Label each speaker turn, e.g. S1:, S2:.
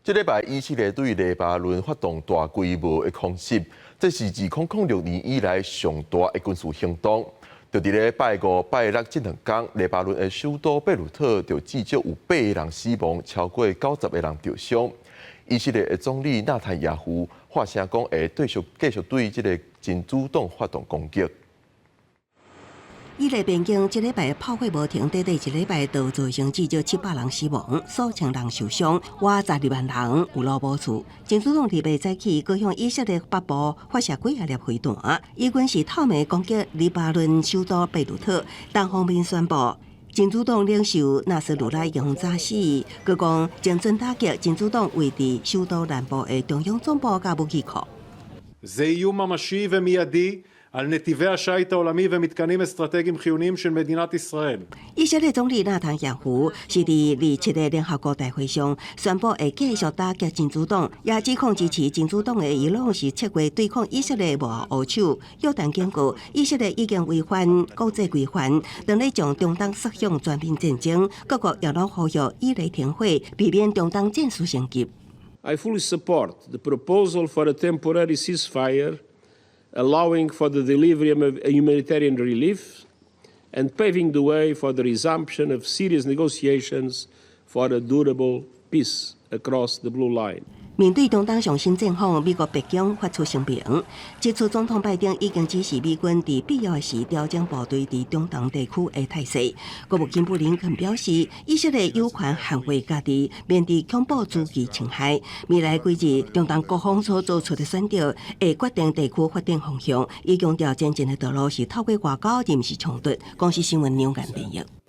S1: 这礼拜以色列对黎巴嫩发动大规模的空袭，这是2006年以来上大的军事行动。就伫咧拜五、拜六这2天，黎巴嫩的首都贝鲁特就至少有8个人死亡，超过90个人受伤。以色列的总理纳坦雅胡发声讲，会继续对这个真主党发动攻击。
S2: 以勒边境这礼拜炮火无停，短短一礼拜就造成至少700人死亡，数千人受伤，约12万人有路无厝。真主党礼拜早起，高向以色列北部发射几啊粒飞弹，以军是透明攻击黎巴嫩首都贝鲁特。单方面宣布，真主党领袖纳斯鲁拉已经早死，佮讲精准打击真主党位伫首都南部的中央总部甲武器库。
S3: זה איום ממשי ומיידי על נתיבי השיט העולמי ומתקנים אסטרטגיים חיוניים של מדינת ישראל.
S2: 以色列总理纳坦雅胡是伫27个联合国大会上宣布会继续打击真主党，也指控支持真主党的伊朗是策划对抗以色列幕后黑手。约旦警告以色列已经违反国际规范，当咧将中东杀向全面战争。各国也拢呼吁以雷停火，避免中东战事升级。
S4: I fully support the proposal for a temporary ceasefire, allowing for the delivery of humanitarian relief and paving the way for the resumption of serious negotiations for a durable peace across the Blue Line.
S2: 面对中东上新战况，美国白宫发出声明，这次总统拜登已经指示美军伫必要时调整部队伫中东地区的态势。国务卿布林肯表示，以色列有权捍卫家己，面对恐怖主义侵害。未来几日，中东各方所做出的选择，会决定地区发展方向。伊强调，前进的道路是透过外交，而不是冲突。公司新闻两岸编译。